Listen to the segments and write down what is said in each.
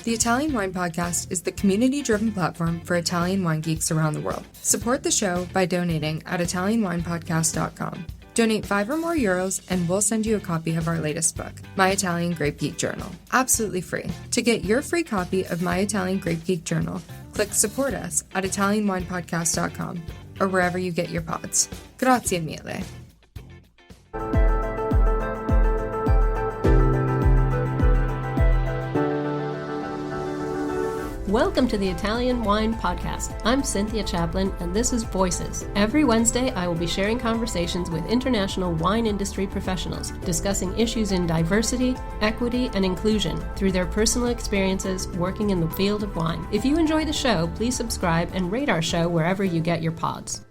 The Italian Wine Podcast is the community-driven platform for Italian wine geeks around the world. Support the show by donating at ItalianWinepodcast.com. Donate €5 or more and we'll send you a copy of our latest book, My Italian Grape Geek Journal, absolutely free. To get your free copy of My Italian Grape Geek Journal, click Support Us at ItalianWinepodcast.com or wherever you get your pods. Grazie mille. Welcome to the Italian Wine Podcast. I'm Cynthia Chaplin, and this is Voices. Every Wednesday, I will be sharing conversations with international wine industry professionals, discussing issues in diversity, equity, and inclusion through their personal experiences working in the field of wine. If you enjoy the show, please subscribe and rate our show wherever you get your pods.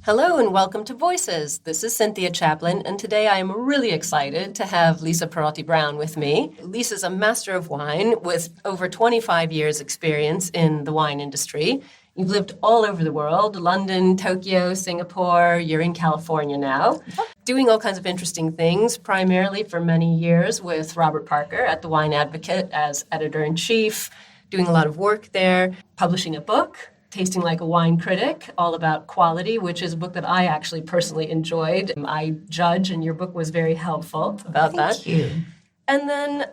Hello and welcome to Voices. This is Cynthia Chaplin, and today I am really excited to have Lisa Perrotti-Brown with me. Lisa's a master of wine with over 25 years experience in the wine industry. You've lived all over the world, London, Tokyo, Singapore. You're in California now, doing all kinds of interesting things, primarily for many years with Robert Parker at the Wine Advocate as editor-in-chief, doing a lot of work there, publishing a book, Tasting Like a Wine Critic, all about quality, which is a book that I actually personally enjoyed. I judge, and your book was very helpful about that. Thank you. And then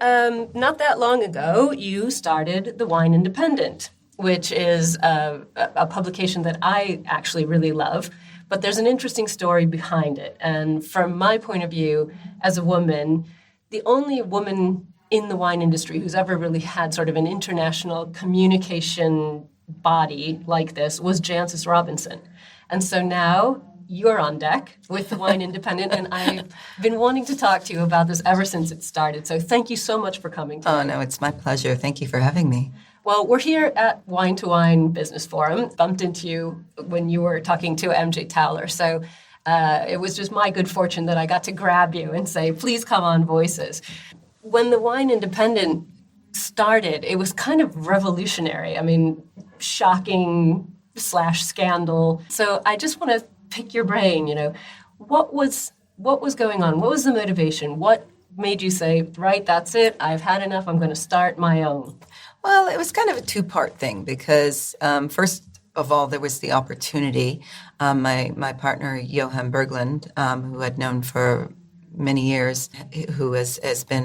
not that long ago, you started The Wine Independent, which is a publication that I actually really love. But there's an interesting story behind it. And from my point of view, as a woman, the only woman in the wine industry who's ever really had sort of an international communication body like this was Jancis Robinson. And so now you're on deck with the Wine Independent, and I've been wanting to talk to you about this ever since it started. So thank you so much for coming today. Oh, no, it's my pleasure. Thank you for having me. Well, we're here at Wine to Wine Business Forum. Bumped into you when you were talking to MJ Towler. So it was just my good fortune that I got to grab you and say, please come on Voices. When the Wine Independent started, it was kind of revolutionary. I mean, shocking / scandal. So I just want to pick your brain, what was going on? What was the motivation? What made you say, right, that's it, I've had enough, I'm going to start my own? Well, it was kind of a two-part thing because first of all, there was the opportunity. My partner, Johan Berglund, who I'd known for many years, who has been,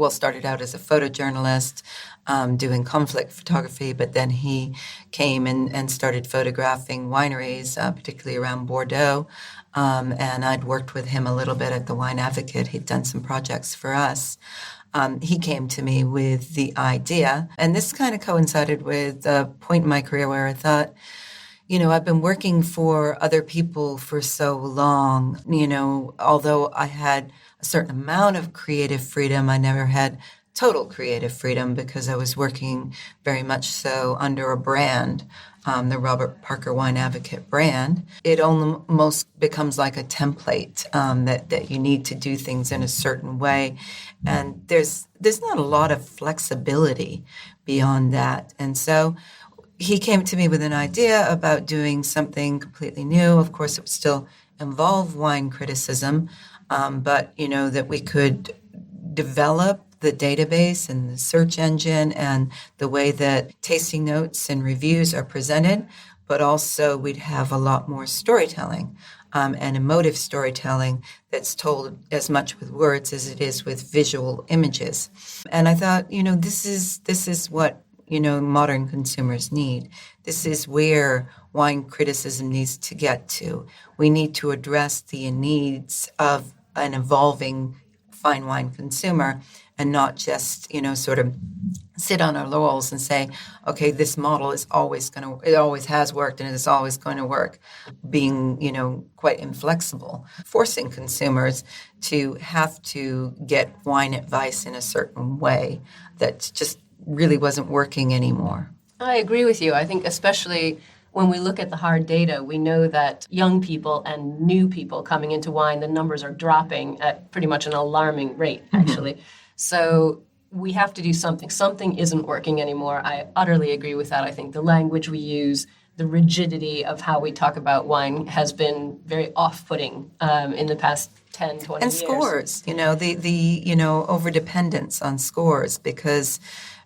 started out as a photojournalist, doing conflict photography, but then he came and started photographing wineries, particularly around Bordeaux. And I'd worked with him a little bit at the Wine Advocate. He'd done some projects for us. He came to me with the idea, and this kind of coincided with a point in my career where I thought, I've been working for other people for so long, although I had a certain amount of creative freedom, I never had total creative freedom because I was working very much so under a brand, the Robert Parker Wine Advocate brand. It almost becomes like a template that you need to do things in a certain way. And there's not a lot of flexibility beyond that. And so he came to me with an idea about doing something completely new. Of course, it would still involve wine criticism, but, that we could develop the database and the search engine and the way that tasting notes and reviews are presented, but also we'd have a lot more storytelling and emotive storytelling that's told as much with words as it is with visual images. And I thought, this is what modern consumers need. This is where wine criticism needs to get to. We need to address the needs of an evolving fine wine consumer and not just, sort of sit on our laurels and say, okay, this model is it always has worked and it is always going to work, being, quite inflexible, forcing consumers to have to get wine advice in a certain way that just really wasn't working anymore. I agree with you. I think especially when we look at the hard data, we know that young people and new people coming into wine, the numbers are dropping at pretty much an alarming rate, actually. Mm-hmm. So we have to do something. Something isn't working anymore. I utterly agree with that. I think the language we use, the rigidity of how we talk about wine has been very off-putting in the past 10, 20 and years. And scores, the over-dependence on scores, because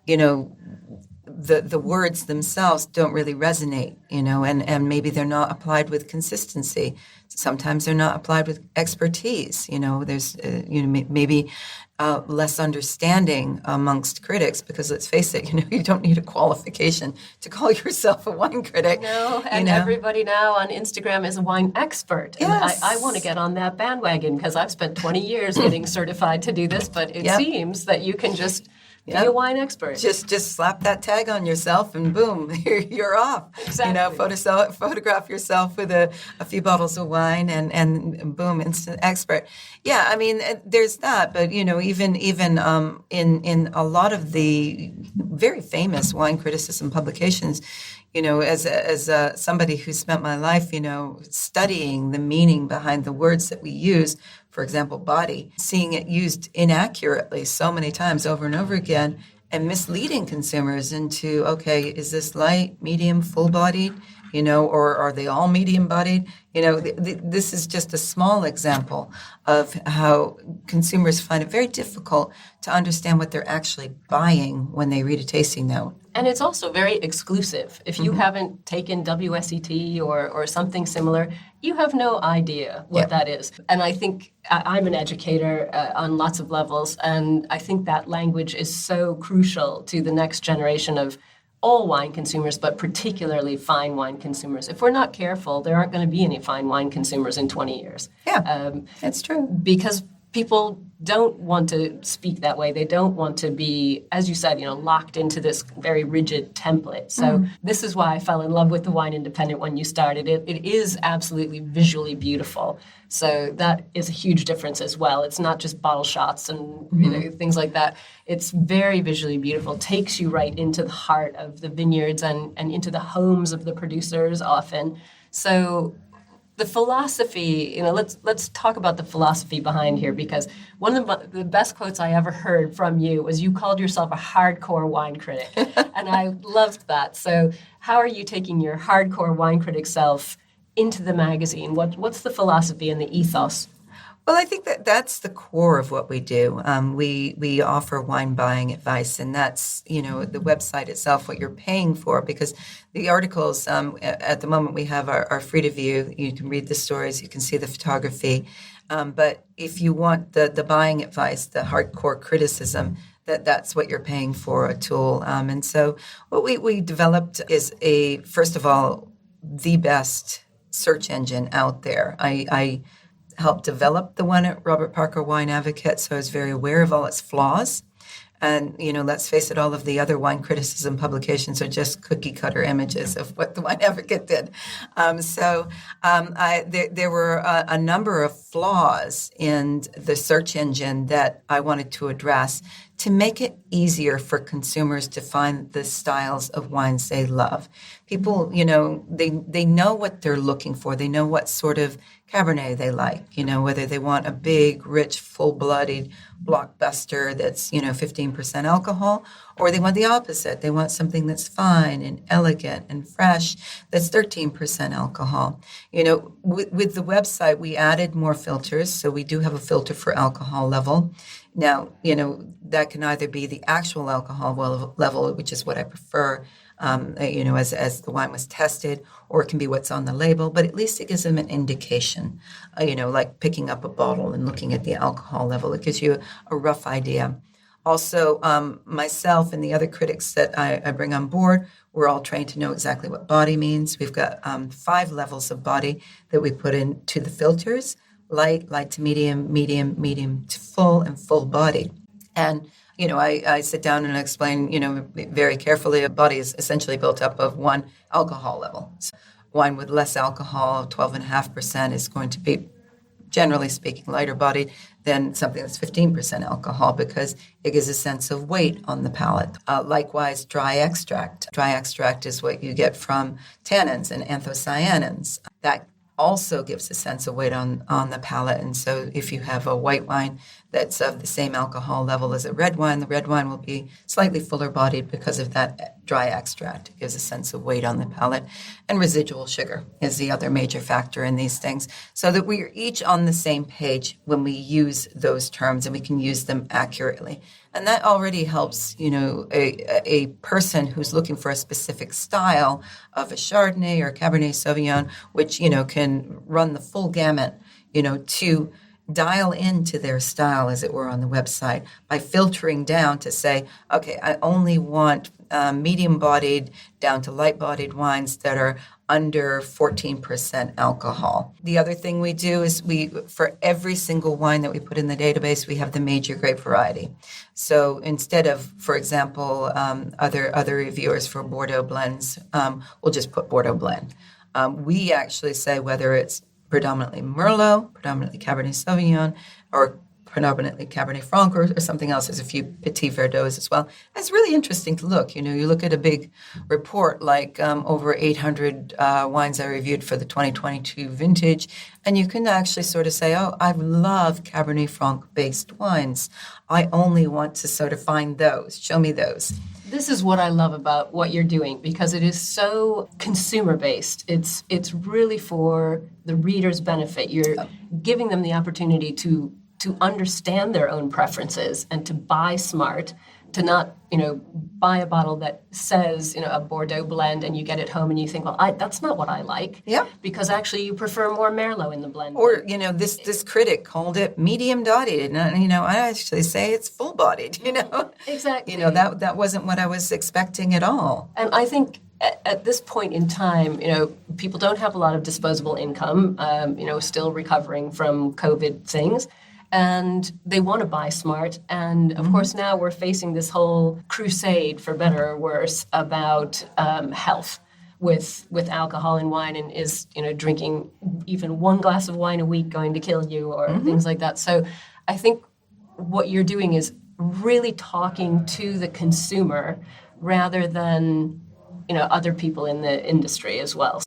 the words themselves don't really resonate, and maybe they're not applied with consistency. Sometimes they're not applied with expertise. There's maybe less understanding amongst critics, because let's face it, you don't need a qualification to call yourself a wine critic. No, and everybody now on Instagram is a wine expert. And Yes. I want to get on that bandwagon because I've spent 20 years getting certified to do this, but it seems that you can just be a wine expert. Just slap that tag on yourself and boom, you're off. Exactly. Photograph yourself with a few bottles of wine and boom, instant expert. Yeah, I mean, there's that, but even in a lot of the very famous wine criticism publications, as somebody who spent my life, studying the meaning behind the words that we use, for example, body, seeing it used inaccurately so many times over and over again, and misleading consumers into, okay, is this light, medium, full-bodied, or are they all medium-bodied? This is just a small example of how consumers find it very difficult to understand what they're actually buying when they read a tasting note. And it's also very exclusive. If you haven't taken WSET or something similar, you have no idea what that is. And I think I'm an educator on lots of levels, and I think that language is so crucial to the next generation of all wine consumers, but particularly fine wine consumers. If we're not careful, there aren't going to be any fine wine consumers in 20 years. Yeah, that's true. Because people don't want to speak that way. They don't want to be, as you said, locked into this very rigid template. So this is why I fell in love with the Wine Independent when you started it. It is absolutely visually beautiful. So that is a huge difference as well. It's not just bottle shots and things like that. It's very visually beautiful. Takes you right into the heart of the vineyards and into the homes of the producers often. So the philosophy, let's talk about the philosophy behind here, because one of the best quotes I ever heard from you was you called yourself a hardcore wine critic, and I loved that. So how are you taking your hardcore wine critic self into the magazine? What's the philosophy and the ethos? Well, I think that's the core of what we do. We offer wine buying advice, and that's, the website itself, what you're paying for, because the articles at the moment we have are free to view. You can read the stories, you can see the photography. But if you want the buying advice, the hardcore criticism, that's what you're paying for, a tool. And so what we developed is first of all, the best search engine out there. I helped develop the one at Robert Parker Wine Advocate, so I was very aware of all its flaws. And, let's face it, all of the other wine criticism publications are just cookie-cutter images of what the Wine Advocate did. There were a number of flaws in the search engine that I wanted to address to make it easier for consumers to find the styles of wines they love. People, they know what they're looking for. They know what sort of Cabernet they like, whether they want a big, rich, full-blooded blockbuster that's, 15% alcohol, or they want the opposite. They want something that's fine and elegant and fresh that's 13% alcohol. With the website, we added more filters. So we do have a filter for alcohol level. Now, that can either be the actual alcohol level, which is what I prefer, as the wine was tested, or it can be what's on the label, but at least it gives them an indication, like picking up a bottle and looking at the alcohol level. It gives you a rough idea. Also, myself and the other critics that I bring on board, we're all trained to know exactly what body means. We've got 5 levels of body that we put into the filters: light to medium, medium to full, and full body. And I sit down and explain, very carefully, a body is essentially built up of one alcohol level. So wine with less alcohol, 12.5%, is going to be, generally speaking, lighter bodied than something that's 15% alcohol, because it gives a sense of weight on the palate. Likewise, dry extract. Dry extract is what you get from tannins and anthocyanins. That also gives a sense of weight on the palate. And so if you have a white wine that's of the same alcohol level as a red wine, the red wine will be slightly fuller bodied because of that dry extract. It gives a sense of weight on the palate. And residual sugar is the other major factor in these things, so that we're each on the same page when we use those terms and we can use them accurately. And that already helps, a person who's looking for a specific style of a Chardonnay or Cabernet Sauvignon, which, can run the full gamut, to dial into their style, as it were, on the website by filtering down to say, okay, I only want medium-bodied down to light-bodied wines that are under 14% alcohol. The other thing we do is for every single wine that we put in the database, we have the major grape variety. So instead of, for example, other reviewers for Bordeaux blends, we'll just put Bordeaux blend. We actually say whether it's predominantly Merlot, predominantly Cabernet Sauvignon, or predominantly Cabernet Franc or something else. There's a few Petit Verdot's as well. It's really interesting to look. You look at a big report like over 800 wines I reviewed for the 2022 vintage, and you can actually sort of say, oh, I love Cabernet Franc-based wines. I only want to sort of find those. Show me those. This is what I love about what you're doing, because it is so consumer-based. It's really for the reader's benefit. You're giving them the opportunity to understand their own preferences and to buy smart, to not, buy a bottle that says, a Bordeaux blend, and you get it home and you think, well, that's not what I like. Yeah. Because actually you prefer more Merlot in the blend. Or, this critic called it medium-bodied. And, I actually say it's full-bodied, Exactly. That wasn't what I was expecting at all. And I think at this point in time, people don't have a lot of disposable income, still recovering from COVID things. And they want to buy smart. And, of course, now we're facing this whole crusade, for better or worse, about health with alcohol and wine. And is, drinking even one glass of wine a week going to kill you, or things like that. So I think what you're doing is really talking to the consumer rather than, other people in the industry as well.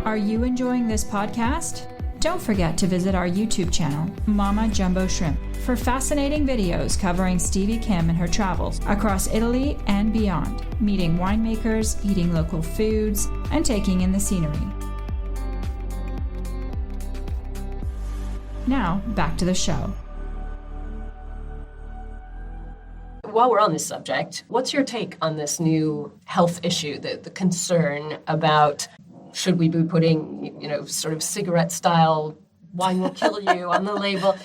Are you enjoying this podcast? Don't forget to visit our YouTube channel, Mama Jumbo Shrimp, for fascinating videos covering Stevie Kim and her travels across Italy and beyond, meeting winemakers, eating local foods, and taking in the scenery. Now, back to the show. While we're on this subject, what's your take on this new health issue, the concern about should we be putting, sort of cigarette-style wine will kill you on the label?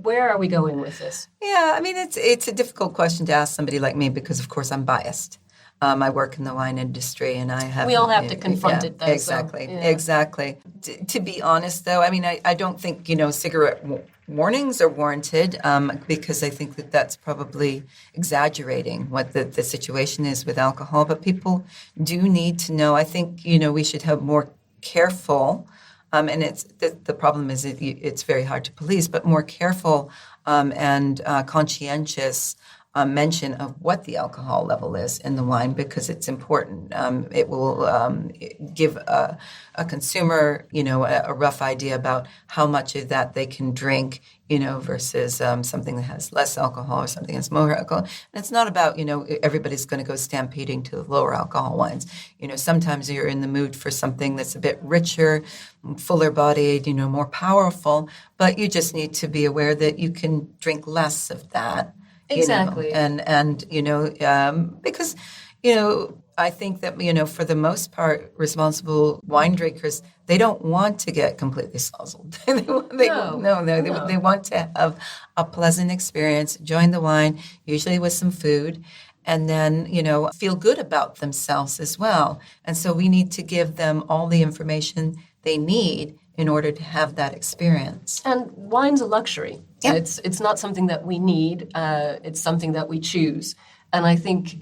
Where are we going with this? Yeah, I mean, it's a difficult question to ask somebody like me because, of course, I'm biased. I work in the wine industry, and I have... We all have to confront it, though. Exactly, so, yeah. Exactly. To be honest, though, I mean, I don't think, cigarette warnings are warranted because I think that's probably exaggerating what the situation is with alcohol. But people do need to know. I think, we should have more careful, and it's the problem is it's very hard to police, but more careful and conscientious mention of what the alcohol level is in the wine, because it's important. It will give a consumer, a rough idea about how much of that they can drink, versus something that has less alcohol or something that's more alcohol. And it's not about, everybody's going to go stampeding to the lower alcohol wines. Sometimes you're in the mood for something that's a bit richer, fuller bodied, more powerful, but you just need to be aware that you can drink less of that. Exactly. Because, I think that, for the most part, responsible wine drinkers, they don't want to get completely sozzled. They want to have a pleasant experience, enjoying the wine, usually with some food, and then, feel good about themselves as well. And so we need to give them all the information they need in order to have that experience. And wine's a luxury. Yeah. It's not something that we need. It's something that we choose. And I think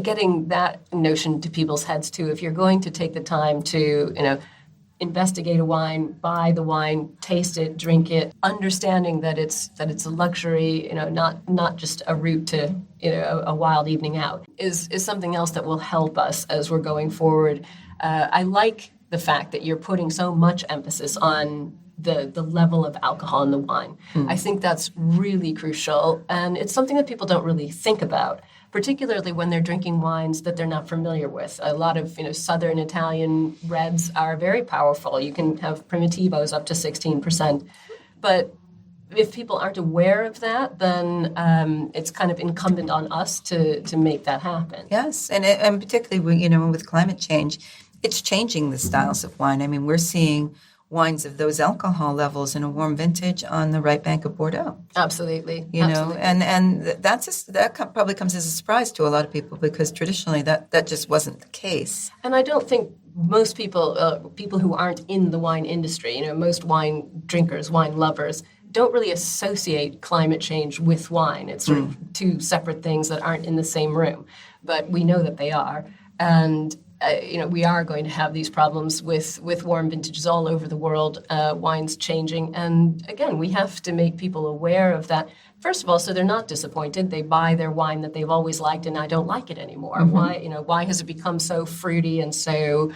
getting that notion to people's heads too, if you're going to take the time to, investigate a wine, buy the wine, taste it, drink it, understanding that it's a luxury, not just a route to a wild evening out, is something else that will help us as we're going forward. I like the fact that you're putting so much emphasis on the level of alcohol in the wine. I think that's really crucial, and it's something that people don't really think about, particularly when they're drinking wines that they're not familiar with. A lot of Southern Italian reds are very powerful. You can have Primitivos up to 16%. But if people aren't aware of that, then it's kind of incumbent on us to make that happen. Yes, and particularly with climate change, it's changing the styles of wine. I mean, we're seeing wines of those alcohol levels in a warm vintage on the right bank of Bordeaux. Absolutely. And that probably comes as a surprise to a lot of people, because traditionally that just wasn't the case. And I don't think most people who aren't in the wine industry, most wine drinkers, wine lovers, don't really associate climate change with wine. It's sort of two separate things that aren't in the same room, but we know that they are. And we are going to have these problems with warm vintages all over the world, wines changing. And again, we have to make people aware of that. First of all, so they're not disappointed. They buy their wine that they've always liked, and I don't like it anymore. Why has it become so fruity and so,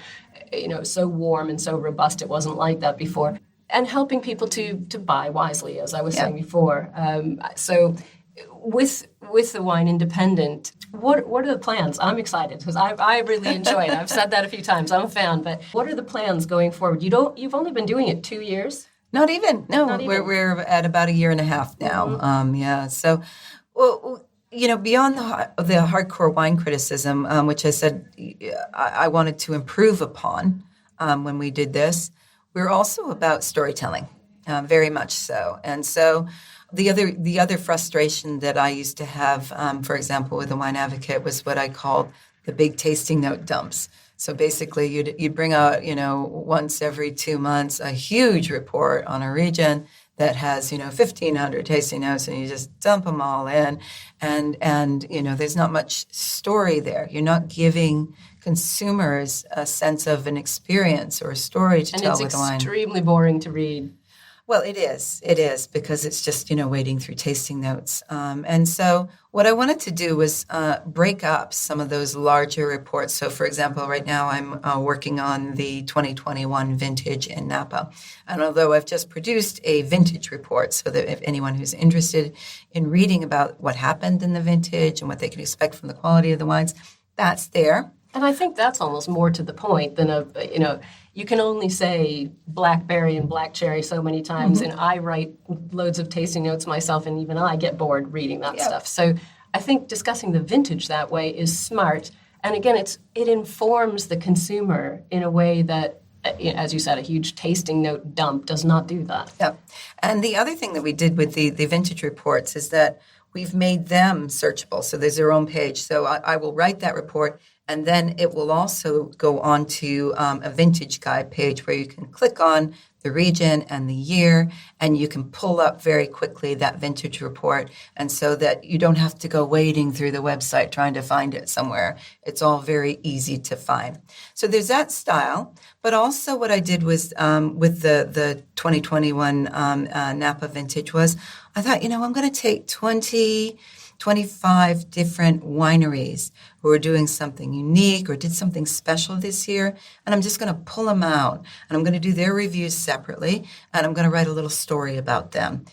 so warm and so robust? It wasn't like that before. And helping people to buy wisely, as I was saying before. So with the Wine Independent, what are the plans? I'm excited because I really enjoy it. I've said that a few times. I'm a fan. But what are the plans going forward? You've only been doing it 2 years? Not even. No, we're at about 1.5 years now. So, beyond the hardcore wine criticism, which I said I wanted to improve upon when we did this, we're also about storytelling, very much so. And so the other frustration that I used to have, for example, with the Wine Advocate, was what I called the big tasting note dumps. So basically, you'd bring out, once every 2 months, a huge report on a region that has, 1,500 tasting notes, and you just dump them all in, and there's not much story there. You're not giving consumers a sense of an experience or a story to tell with the wine. And it's extremely boring to read. Well, it is, because it's just, wading through tasting notes. And so what I wanted to do was break up some of those larger reports. So, for example, right now I'm working on the 2021 vintage in Napa. And although I've just produced a vintage report, so that if anyone who's interested in reading about what happened in the vintage and what they can expect from the quality of the wines, that's there. And I think that's almost more to the point than you can only say blackberry and black cherry so many times, and I write loads of tasting notes myself, and even I get bored reading that stuff. So I think discussing the vintage that way is smart. And again, it informs the consumer in a way that, as you said, a huge tasting note dump does not do that. Yep. And the other thing that we did with the vintage reports is that we've made them searchable. So there's their own page. So I will write that report, and then it will also go on to a vintage guide page where you can click on the region and the year, and you can pull up very quickly that vintage report, and so that you don't have to go wading through the website trying to find it somewhere. It's all very easy to find. So there's that style, but also what I did was with the 2021 Napa vintage was I thought, I'm going to take 25 different wineries who are doing something unique or did something special this year, and I'm just going to pull them out, and I'm going to do their reviews separately, and I'm going to write a little story about them.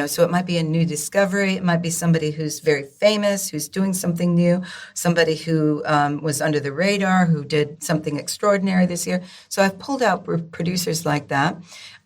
So it might be a new discovery. It might be somebody who's very famous, who's doing something new, somebody who was under the radar, who did something extraordinary this year. So I've pulled out producers like that.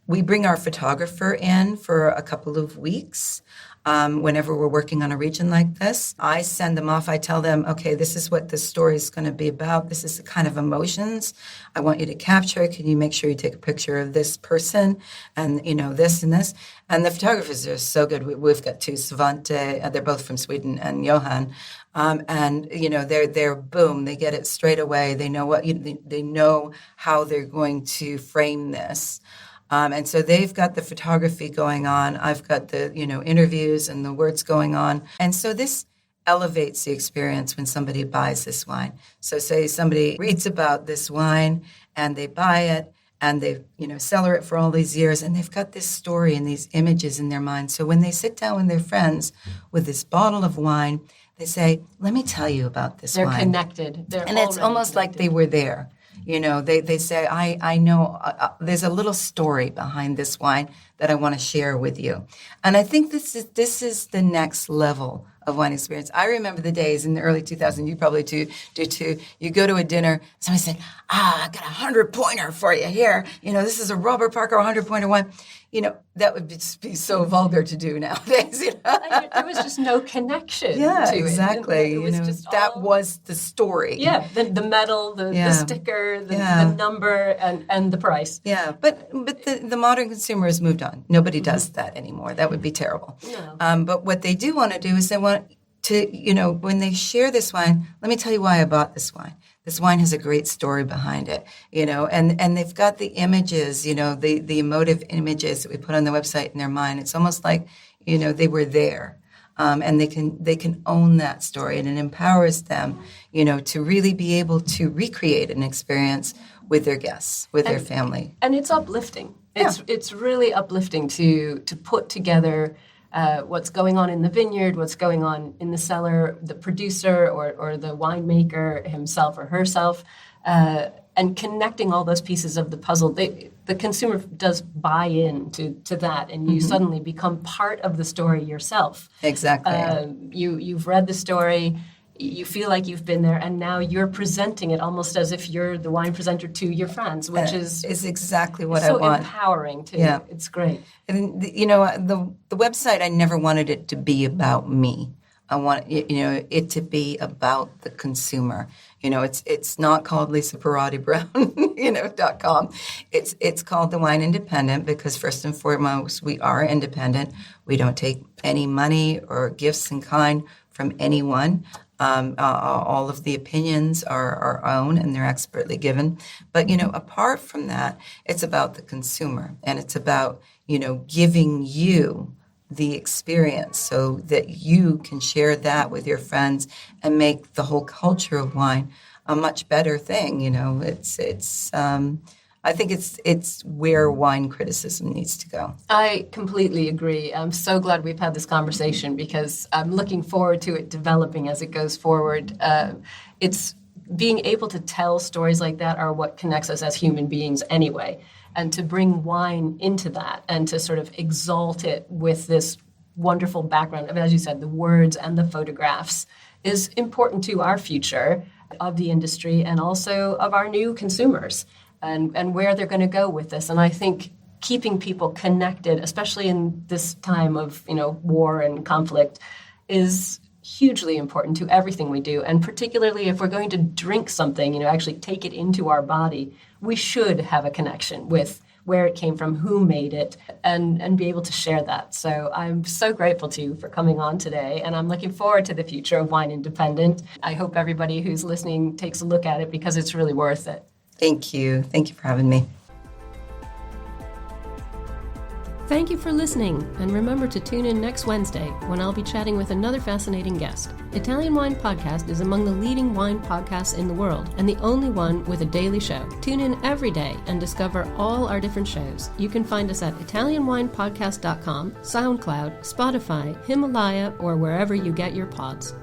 We bring our photographer in for a couple of weeks. Whenever we're working on a region like this, I send them off. I tell them, okay, this is what this story is going to be about. This is the kind of emotions I want you to capture. Can you make sure you take a picture of this person and, this and this? And the photographers are so good. We've got two, Svante, they're both from Sweden, and Johan. They're boom, they get it straight away. They know they know how they're going to frame this. And so they've got the photography going on. I've got the, interviews and the words going on. And so this elevates the experience when somebody buys this wine. So say somebody reads about this wine and they buy it, and they've, cellar it for all these years, and they've got this story and these images in their mind. So when they sit down with their friends with this bottle of wine, they say, let me tell you about this wine. They're connected. And it's almost like they were there. They say, I know there's a little story behind this wine that I want to share with you. And I think this is the next level of wine experience. I remember the days in the early 2000s, you probably do too. You go to a dinner, somebody said, I got a 100-pointer for you here. This is a Robert Parker 100-pointer wine. That would just be so vulgar to do nowadays. There was just no connection. Yeah, to exactly. It was just that was the story. Yeah, the medal, the sticker, the number, and the price. Yeah, but the modern consumer has moved on. Nobody does that anymore. That would be terrible. No. But what they do want to do is they want to, when they share this wine, let me tell you why I bought this wine. This wine has a great story behind it, and they've got the images, the emotive images that we put on the website in their mind. It's almost like, they were there, and they can own that story, and it empowers them, to really be able to recreate an experience with their guests, with their family. And it's uplifting. It's really uplifting to put together what's going on in the vineyard, what's going on in the cellar, the producer or the winemaker himself or herself, and connecting all those pieces of the puzzle. The consumer does buy in to that, and you suddenly become part of the story yourself. Exactly. You've read the story. You feel like you've been there, and now you're presenting it almost as if you're the wine presenter to your friends, which is exactly what I want. So empowering, too. Yeah. It's great. And, the website, I never wanted it to be about me. I want, it to be about the consumer. It's not called Lisa Perrotti-Brown, .com. It's called The Wine Independent because, first and foremost, we are independent. We don't take any money or gifts in kind from anyone. All of the opinions are our own, and they're expertly given. But, apart from that, it's about the consumer, and it's about, giving you the experience so that you can share that with your friends and make the whole culture of wine a much better thing. I think it's where wine criticism needs to go. I completely agree. I'm so glad we've had this conversation because I'm looking forward to it developing as it goes forward. It's being able to tell stories like that are what connects us as human beings anyway. And to bring wine into that and to sort of exalt it with this wonderful background of, as you said, the words and the photographs is important to our future of the industry and also of our new consumers. And where they're going to go with this. And I think keeping people connected, especially in this time of, war and conflict, is hugely important to everything we do. And particularly if we're going to drink something, actually take it into our body, we should have a connection with where it came from, who made it, and be able to share that. So I'm so grateful to you for coming on today, and I'm looking forward to the future of Wine Independent. I hope everybody who's listening takes a look at it because it's really worth it. Thank you. Thank you for having me. Thank you for listening, and remember to tune in next Wednesday when I'll be chatting with another fascinating guest. Italian Wine Podcast is among the leading wine podcasts in the world and the only one with a daily show. Tune in every day and discover all our different shows. You can find us at ItalianWinePodcast.com, SoundCloud, Spotify, Himalaya, or wherever you get your pods.